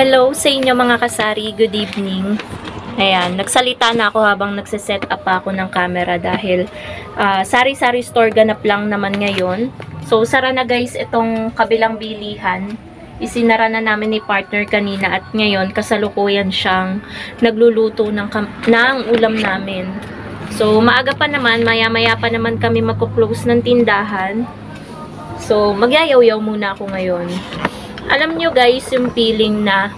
Hello sa inyo mga kasari, good evening. Ayan, nagsalita na ako habang nagsiset up ako ng camera dahil sari-sari store ganap lang naman ngayon. So, sara na guys itong kabilang bilihan. Isinara na namin ni partner kanina at ngayon kasalukuyan siyang nagluluto ng ulam namin. So, maaga pa naman, maya-maya pa naman kami magko-close ng tindahan. So, magyayaw-yaw muna ako ngayon. Alam nyo guys, yung feeling na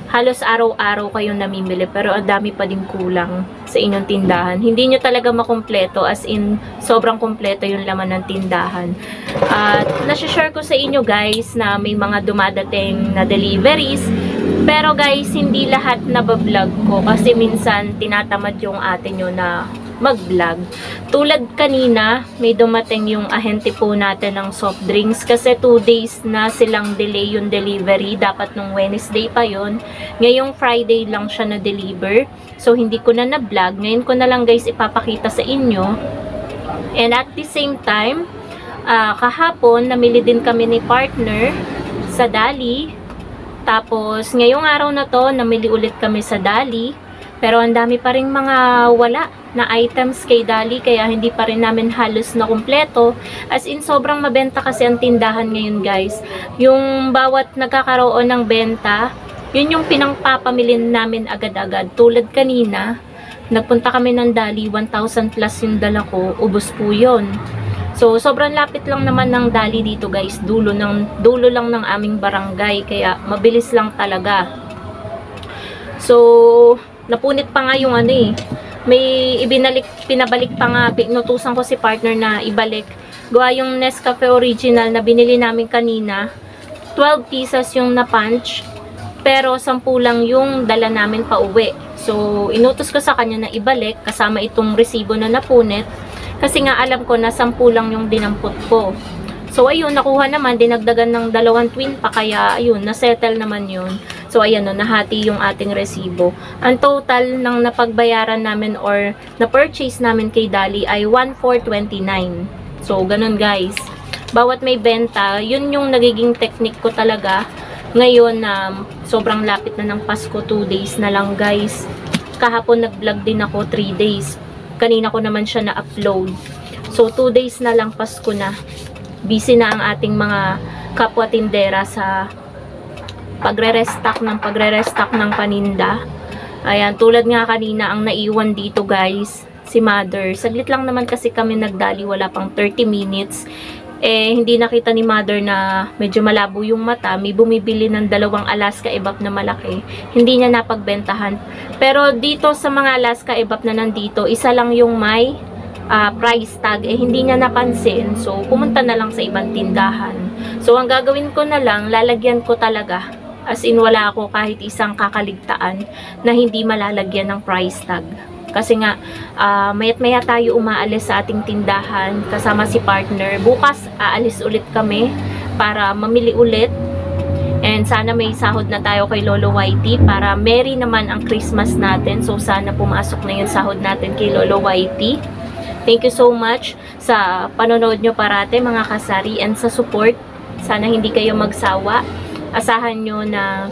halos araw-araw kayong namimili pero ang dami pa din kulang sa inyong tindahan. Hindi nyo talaga makumpleto, as in sobrang kumpleto yung laman ng tindahan. At nasi-share ko sa inyo guys na may mga dumadating na deliveries. Pero guys, hindi lahat nabablog ko kasi minsan tinatamad yung ate nyo na mag-vlog. Tulad kanina, may dumating yung ahente po natin ng soft drinks kasi 2 days na silang delay yung delivery. Dapat nung Wednesday pa yon. Ngayong Friday lang siya na-deliver. So, hindi ko na na-vlog. Ngayon ko na lang guys ipapakita sa inyo. And at the same time, kahapon, namili din kami ni partner sa Dali. Tapos, ngayong araw na to, namili ulit kami sa Dali. Pero ang dami pa rin mga wala na items kay Dali, kaya hindi pa rin namin halos na kumpleto. As in, sobrang mabenta kasi ang tindahan ngayon guys. Yung bawat nagkakaroon ng benta, yun yung pinangpapamilin namin agad-agad. Tulad kanina, nagpunta kami ng Dali, 1,000 plus yung dala ko, ubos po yun. So, sobrang lapit lang naman ng Dali dito guys, dulo lang ng aming barangay, kaya mabilis lang talaga. So, napunit pa nga yung may pinabalik pa nga, inutusan ko si partner na ibalik. Gawa yung Nescafe original na binili namin kanina, 12 pieces yung na-punch, pero 10 lang yung dala namin pa uwi. So, inutos ko sa kanya na ibalik, kasama itong resibo na napunit, kasi nga alam ko na 10 lang yung dinampot ko. So, ayun, nakuha naman, dinagdagan ng 2 twin pa, kaya ayun, nasettle naman yun. So, ayan o, nahati yung ating resibo. Ang total ng napagbayaran namin or na-purchase namin kay Dali ay 1,429. So, ganun guys. Bawat may benta, yun yung nagiging technique ko talaga. Ngayon na sobrang lapit na ng Pasko, 2 days na lang guys. Kahapon nag-vlog din ako, 3 days. Kanina ko naman siya na-upload. So, 2 days na lang Pasko na. Busy na ang ating mga kapwa tindera sa pagre-restock ng paninda. Ayan, tulad nga kanina ang naiwan dito guys, si mother. Saglit lang naman kasi kami nagdali, wala pang 30 minutes. Hindi nakita ni mother na medyo malabo yung mata. May bumibili ng 2 Alaska Ebap na malaki. Hindi niya napagbentahan. Pero dito sa mga Alaska Ebap na nandito, isa lang yung may price tag, hindi niya napansin. So, pumunta na lang sa ibang tindahan. So, ang gagawin ko na lang, lalagyan ko talaga. As in, wala ako kahit isang kakaligtaan na hindi malalagyan ng price tag. Kasi nga, mayat-maya tayo umaalis sa ating tindahan kasama si partner. Bukas, aalis ulit kami para mamili ulit. And sana may sahod na tayo kay Lolo Whitey para merry naman ang Christmas natin. So, sana pumasok na yung sahod natin kay Lolo Whitey. Thank you so much sa panonood nyo parate mga kasari and sa support. Sana hindi kayo magsawa. Asahan nyo na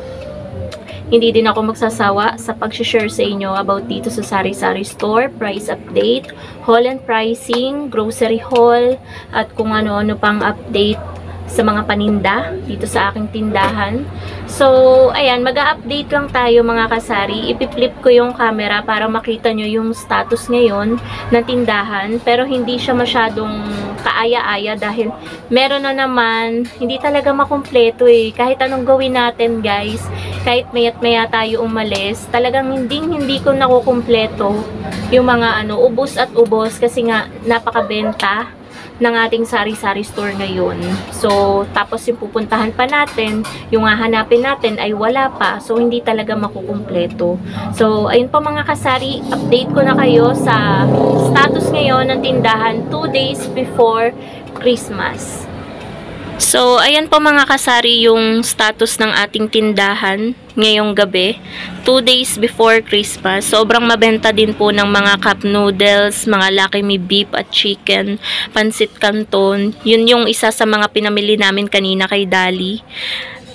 hindi din ako magsasawa sa pag-share sa inyo about dito sa sari-sari store, price update, haul and pricing, grocery haul, at kung ano-ano pang update sa mga paninda dito sa aking tindahan. So, ayan, mag-update lang tayo mga kasari. Ipi-flip ko yung camera para makita nyo yung status ngayon ng tindahan. Pero hindi siya masyadong kaaya-aya dahil meron na naman, hindi talaga makumpleto Kahit anong gawin natin guys, kahit mayat-maya tayo umalis, talagang hindi ko nakukumpleto yung mga ubos at ubos kasi nga napakabenta ng ating sari-sari store ngayon. So, tapos yung pupuntahan pa natin, yung hahanapin natin ay wala pa. So, hindi talaga makukumpleto. So, ayun po mga kasari, update ko na kayo sa status ngayon ng tindahan 2 days before Christmas. So, ayan po mga kasari yung status ng ating tindahan ngayong gabi. 2 days before Christmas. Sobrang mabenta din po ng mga cup noodles, mga Lucky Me beef at chicken, pansit canton. Yun yung isa sa mga pinamili namin kanina kay Dali.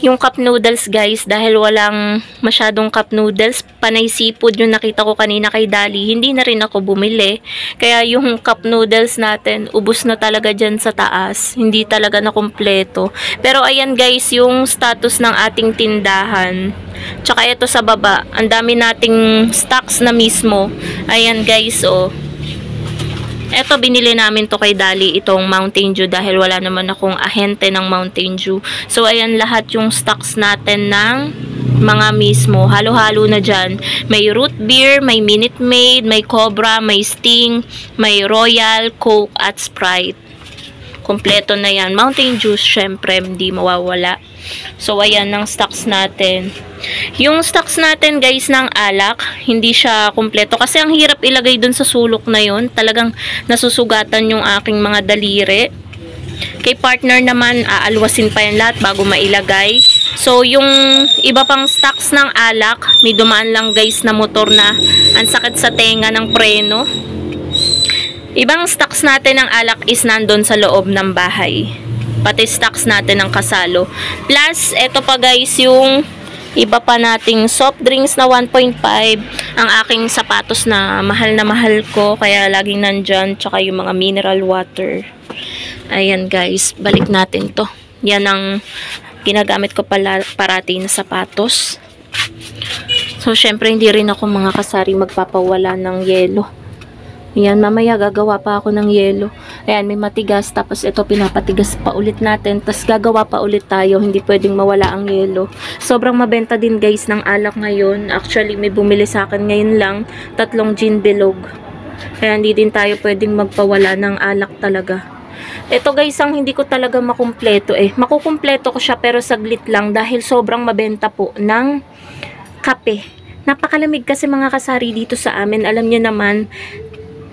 yung cup noodles guys, dahil walang masyadong cup noodles, panay seafood yung nakita ko kanina kay Dali, hindi na rin ako bumili. Kaya yung cup noodles natin, ubos na talaga dyan sa taas. Hindi talaga na kumpleto. Pero ayan guys, yung status ng ating tindahan. Tsaka ito sa baba, ang dami nating stocks na mismo. Ayan guys, oh. Eto, binili namin to kay Dali, itong Mountain Dew, dahil wala naman akong ahente ng Mountain Dew. So, ayan lahat yung stocks natin ng mga mismo. Halo-halo na dyan. May root beer, may Minute Maid, may Cobra, may Sting, may Royal, Coke, at Sprite. Kompleto na yan. Mountain Dew, syempre, hindi mawawala. So, ayan ang stocks natin. Yung stocks natin, guys, ng alak, hindi siya kumpleto. Kasi ang hirap ilagay dun sa sulok na yun. Talagang nasusugatan yung aking mga daliri. Kay partner naman, aalwasin pa yan lahat bago mailagay. So, yung iba pang stocks ng alak, may dumaan lang, guys, na motor na ang sakit sa tenga ng preno. Ibang stocks natin ng alak is nandun sa loob ng bahay. Pati stocks natin ng kasalo. Plus, eto pa guys, yung iba pa nating soft drinks na 1.5. Ang aking sapatos na mahal ko, kaya laging nandyan. Tsaka yung mga mineral water. Ayan guys, balik natin to. Yan ang ginagamit ko parati na sapatos. So, syempre hindi rin ako mga kasari magpapawala ng yelo. Ayan, mamaya gagawa pa ako ng yelo. Ayan, may matigas. Tapos ito, pinapatigas pa ulit natin. Tapos gagawa pa ulit tayo. Hindi pwedeng mawala ang yelo. Sobrang mabenta din guys ng alak ngayon. Actually, may bumili sa akin ngayon lang. 3 gin bilog. Kaya hindi din tayo pwedeng magpawala ng alak talaga. Ito guys, ang hindi ko talaga makumpleto eh. Makukumpleto ko siya pero saglit lang. Dahil sobrang mabenta po ng kape. Napakalamig kasi mga kasari dito sa amin. Alam niyo naman,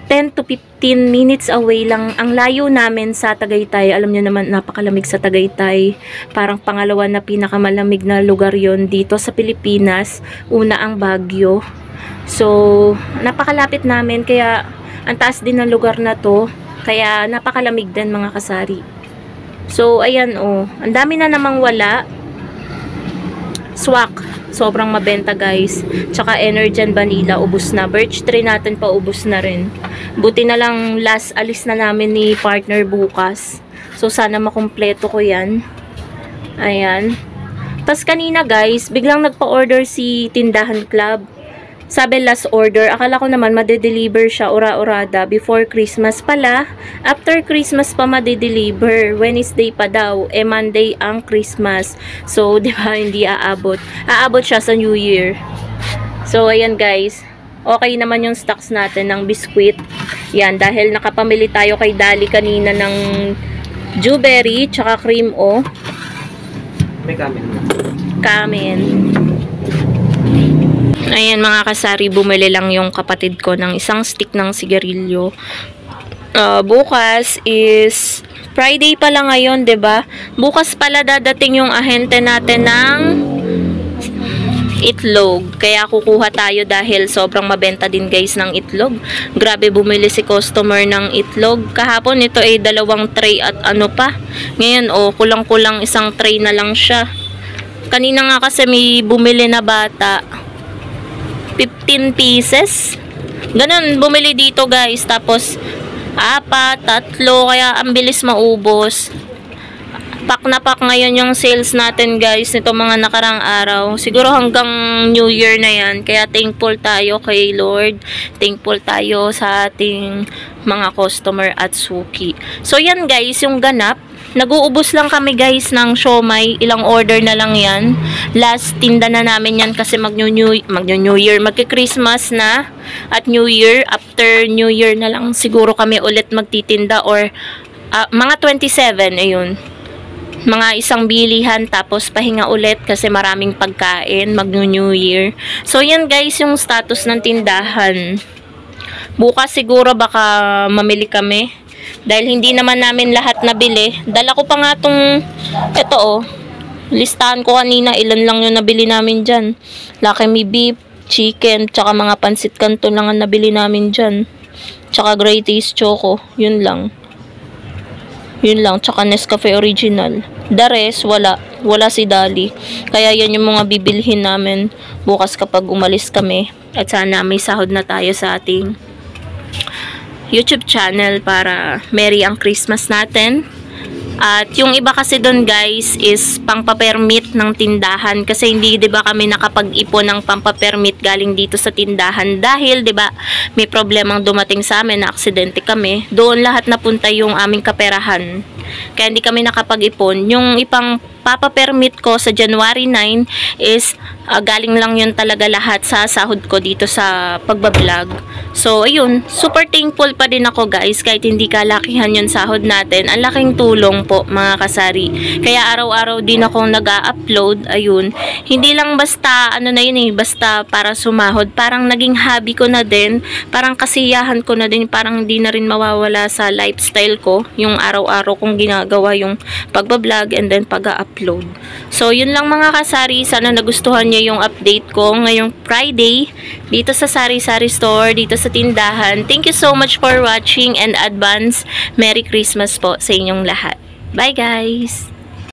10 to 15 minutes away lang ang layo namin sa Tagaytay. Alam niyo naman, napakalamig sa Tagaytay. Parang pangalawa na pinakamalamig na lugar yon dito sa Pilipinas. Una ang Baguio. So, napakalapit namin. Kaya, ang taas din ng lugar na to. Kaya, napakalamig din mga kasari. So, ayan oh. Ang dami na namang wala. Swak. Sobrang mabenta guys. Tsaka Energen Vanilla, ubos na. Birch tree natin pa, ubos na rin. Buti na lang last alis na namin ni partner bukas. So sana makumpleto ko yan. Ayan. Tapos kanina guys, biglang nagpa-order si Tindahan Club. Sabi last order, akala ko naman madedeliver siya ora-orada before Christmas pala. After Christmas pa madedeliver. Wednesday pa daw. Monday ang Christmas. So, di ba, hindi aabot. Aabot siya sa New Year. So, ayan guys. Okay naman yung stocks natin ng biskwit. Yan, dahil nakapamili tayo kay Dali kanina ng Dewberry, tsaka cream o. May kamen. Kamen. Ayan mga kasari, bumili lang yung kapatid ko ng isang stick ng sigarilyo. Bukas is Friday pala ngayon, 'di ba? Bukas pala dadating yung ahente natin ng itlog. Kaya kukuha tayo dahil sobrang mabenta din guys ng itlog. Grabe, bumili si customer ng itlog. Kahapon ito ay 2 tray at ano pa. Ngayon kulang-kulang 1 tray na lang siya. Kanina nga kasi may bumili na bata. 15 pieces. Ganun, bumili dito guys. Tapos, 4, 3. Kaya, ang bilis maubos. Pack na pack ngayon yung sales natin guys. Nito mga nakarang araw. Siguro hanggang New Year na yan. Kaya, thankful tayo kay Lord. Thankful tayo sa ating mga customer at suki. So, yan guys, yung ganap. Nag-uubos lang kami guys ng siomai. Ilang order na lang yan. Last tinda na namin yan kasi mag-New Year, magki-Christmas na at New Year. After New Year na lang siguro kami ulit magtitinda or mga 27, ayun. Mga isang bilihan tapos pahinga ulit kasi maraming pagkain mag-New Year. So yan guys yung status ng tindahan. Bukas siguro baka mamili kami. Dahil hindi naman namin lahat nabili. Dala ko pa nga itong, listahan ko kanina, ilan lang yung nabili namin dyan. Laki may beef, chicken, tsaka mga pansit canton lang ang nabili namin dyan. Tsaka Great Taste Choco, yun lang. Yun lang, tsaka Nescafe Original. The rest, wala. wala si Dali. Kaya yan yung mga bibilhin namin bukas kapag umalis kami. At sana may sahod na tayo sa ating YouTube channel para merry ang Christmas natin. At yung iba kasi doon guys is pangpapermit ng tindahan kasi hindi 'di ba kami nakapag-ipon ng pampapermit galing dito sa tindahan dahil 'di ba may problemang dumating sa amin, na aksidente kami. Doon lahat napunta yung aming kaperahan. Kaya hindi kami nakapag-ipon. Yung ipang papapermit ko sa January 9 is galing lang yun talaga lahat sa sahod ko dito sa pagbablog. So, ayun, super thankful pa din ako guys kahit hindi kalakihan yung sahod natin. Ang laking tulong po mga kasari. Kaya araw-araw din akong nag-a-upload. Ayun, hindi lang basta ano na yun basta para sumahod. Parang naging hobby ko na din. Parang kasiyahan ko na din. Parang hindi na rin mawawala sa lifestyle ko. Yung araw-araw kong ginagawa yung pagbablog and then pag-a-upload. So, yun lang mga kasari. Sana nagustuhan nyo yung update ko ngayong Friday dito sa Sari-Sari Store, dito sa tindahan. Thank you so much for watching and advance Merry Christmas po sa inyong lahat. Bye guys!